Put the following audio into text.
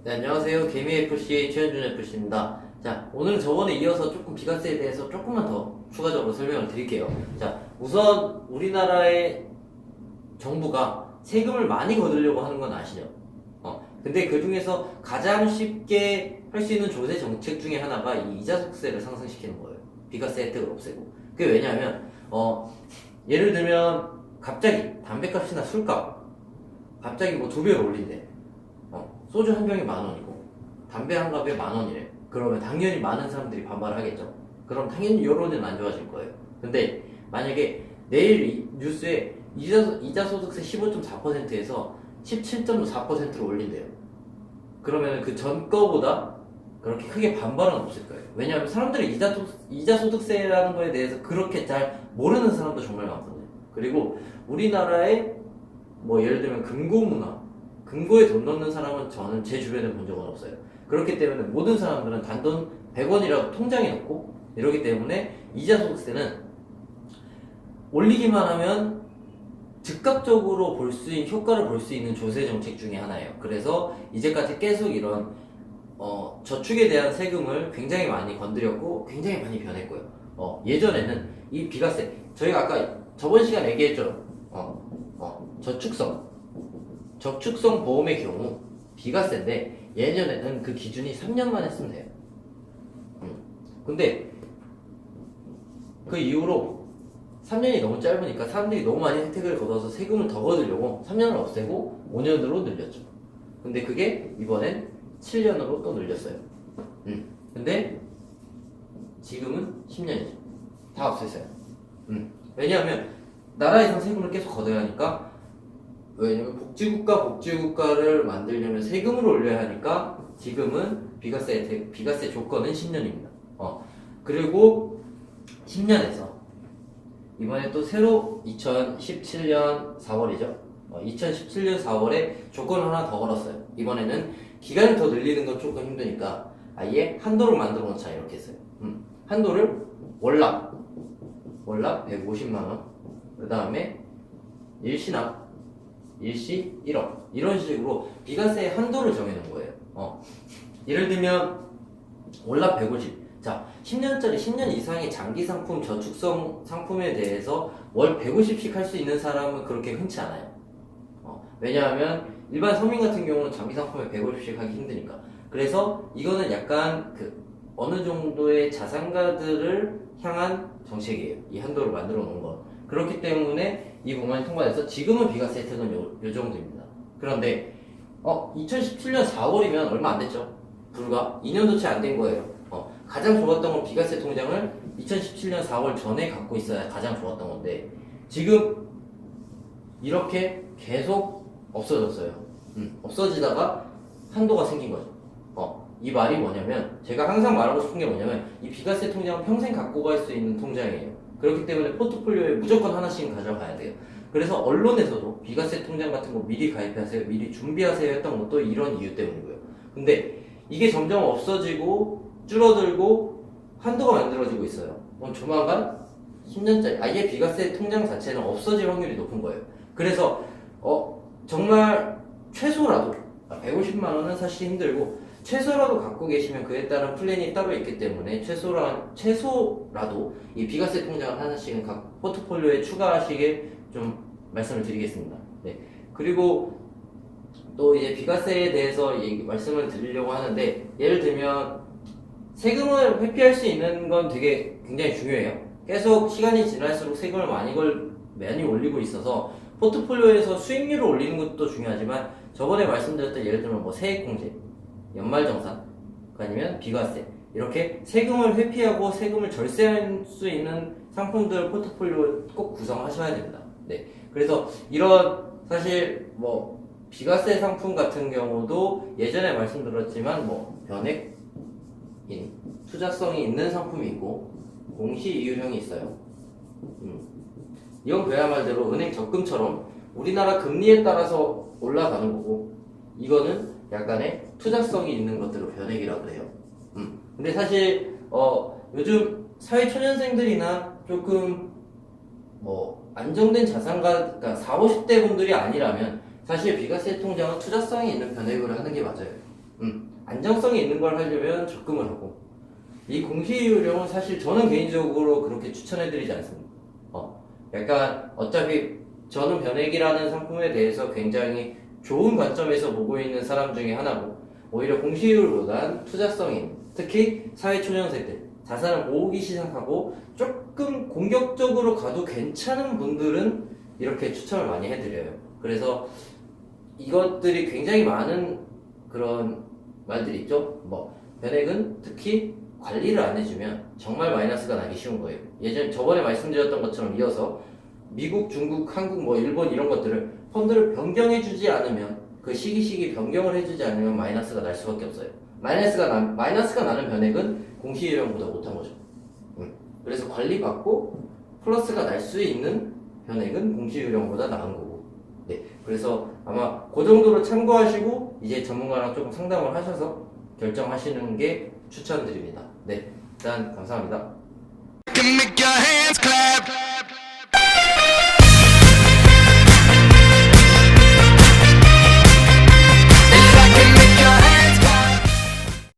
네, 안녕하세요. 개미FC 최현준 FC입니다. 자, 오늘은 저번에 이어서 조금 비과세에 대해서 조금만 더 추가적으로 설명을 드릴게요. 자, 우선 우리나라의 정부가 세금을 많이 거두려고 하는 건 아시죠? 근데 그 중에서 가장 쉽게 할 수 있는 조세 정책 중에 하나가 이 이자 속세를 상승시키는 거예요. 비과세 혜택을 없애고. 그게 왜냐하면, 예를 들면 갑자기 담배값이나 술값 갑자기 뭐 2배로 올린대. 소주 한 병이 10,000원이고 담배 한 갑에 10,000원이래. 그러면 당연히 많은 사람들이 반발을 하겠죠. 그럼 당연히 여론은 안 좋아질 거예요. 근데 만약에 내일 이 뉴스에 이자 소득세 15.4%에서 17.4%로 올린대요. 그러면 그 전 거보다 그렇게 크게 반발은 없을 거예요. 왜냐하면 사람들이 이자 소득세라는 거에 대해서 그렇게 잘 모르는 사람도 정말 많거든요. 그리고 우리나라에 뭐 예를 들면 금고에 돈 넣는 사람은 저는 제 주변에 본 적은 없어요. 그렇기 때문에 모든 사람들은 단돈 100원이라도 통장에 넣고 이러기 때문에 이자 소득세는 올리기만 하면 즉각적으로 효과를 볼 수 있는 조세 정책 중에 하나예요. 그래서 이제까지 계속 이런 저축에 대한 세금을 굉장히 많이 건드렸고 굉장히 많이 변했고요. 예전에는 이 비과세 저희가 아까 저번 시간에 얘기했죠. 저축성 보험의 경우 비과세인데 예전에는 그 기준이 3년만 했으면 돼요. 근데 그 이후로 3년이 너무 짧으니까 사람들이 너무 많이 혜택을 거둬서 세금을 더 거두려고 3년을 없애고 5년으로 늘렸죠. 근데 그게 이번엔 7년으로 또 늘렸어요. 근데 지금은 10년이죠. 다 없앴어요. 왜냐하면 나라에서 세금을 계속 걷어야 하니까. 왜냐면 복지국가를 만들려면 세금을 올려야 하니까 지금은 비과세 조건은 10년입니다. 그리고 10년에서 이번에 또 새로 2017년 4월이죠. 2017년 4월에 조건을 하나 더 걸었어요. 이번에는 기간을 더 늘리는 건 조금 힘드니까 아예 한도를 만들어 놓자 이렇게 했어요. 한도를 월납 150만원, 그 다음에 일시 1억 이런 식으로 비과세의 한도를 정해놓은 거예요. 예를 들면 월납 150. 자, 10년 이상의 장기 상품, 저축성 상품에 대해서 월 150씩 할 수 있는 사람은 그렇게 흔치 않아요. 왜냐하면 일반 서민 같은 경우는 장기 상품에 150씩 하기 힘드니까. 그래서 이거는 약간 어느 정도의 자산가들을 향한 정책이에요. 이 한도를 만들어 놓은 거. 그렇기 때문에 이 법안이 통과돼서 지금은 비과세 혜택은 요 정도입니다. 그런데 2017년 4월이면 얼마 안 됐죠. 불과 2년도 채 안 된 거예요. 가장 좋았던 건 비과세 통장을 2017년 4월 전에 갖고 있어야 가장 좋았던 건데 지금 이렇게 계속 없어졌어요. 없어지다가 한도가 생긴 거죠. 이 말이 뭐냐면 제가 항상 말하고 싶은 게 뭐냐면 이 비과세 통장은 평생 갖고 갈 수 있는 통장이에요. 그렇기 때문에 포트폴리오에 무조건 하나씩은 가져가야 돼요. 그래서 언론에서도 비과세 통장 같은 거 미리 가입하세요, 미리 준비하세요 했던 것도 이런 이유 때문이고요. 근데 이게 점점 없어지고 줄어들고 한도가 만들어지고 있어요. 조만간 10년짜리 아예 비과세 통장 자체는 없어질 확률이 높은 거예요. 그래서 정말 최소라도 150만 원은 사실 힘들고 최소라도 갖고 계시면 그에 따른 플랜이 따로 있기 때문에 최소라도 이 비과세 통장을 하나씩은 각 포트폴리오에 추가하시길 좀 말씀을 드리겠습니다. 네. 그리고 또 이제 비과세에 대해서 말씀을 드리려고 하는데 예를 들면 세금을 회피할 수 있는 건 되게 굉장히 중요해요. 계속 시간이 지날수록 세금을 많이 올리고 있어서 포트폴리오에서 수익률을 올리는 것도 중요하지만 저번에 말씀드렸던 예를 들면 뭐 세액공제, 연말정산, 아니면 비과세 이렇게 세금을 회피하고 세금을 절세할 수 있는 상품들 포트폴리오 꼭 구성하셔야 됩니다. 네, 그래서 이런 사실 뭐 비과세 상품 같은 경우도 예전에 말씀드렸지만 뭐 변액인 투자성이 있는 상품이 있고 공시이율형이 있어요. 이건 그야말로 은행 적금처럼 우리나라 금리에 따라서 올라가는 거고 이거는 약간의 투자성이 있는 것들을 변액이라고 해요. 근데 사실 요즘 사회초년생들이나 조금 뭐 안정된 자산가, 그러니까 40, 50대 분들이 아니라면 사실 비과세 통장은 투자성이 있는 변액으로 하는 게 맞아요. 안정성이 있는 걸 하려면 적금을 하고 이 공시유령은 사실 저는 개인적으로 그렇게 추천해드리지 않습니다. 약간 어차피 저는 변액이라는 상품에 대해서 굉장히 좋은 관점에서 보고 있는 사람 중에 하나고 오히려 공시율보단 투자성인 특히 사회초년생들 자산을 모으기 시작하고 조금 공격적으로 가도 괜찮은 분들은 이렇게 추천을 많이 해드려요. 그래서 이것들이 굉장히 많은 그런 말들이 있죠. 뭐 변액은 특히 관리를 안 해주면 정말 마이너스가 나기 쉬운 거예요. 저번에 말씀드렸던 것처럼 이어서 미국, 중국, 한국, 뭐 일본 이런 것들을 펀드를 변경해주지 않으면 그 시기 변경을 해주지 않으면 마이너스가 날 수밖에 없어요. 마이너스가 나는 변액은 공시유령보다 못한 거죠. 그래서 관리받고 플러스가 날 수 있는 변액은 공시유령보다 나은 거고. 네, 그래서 아마 그 정도로 참고하시고 이제 전문가랑 조금 상담을 하셔서 결정하시는 게 추천드립니다. 네, 일단 감사합니다. Can make your hands clap.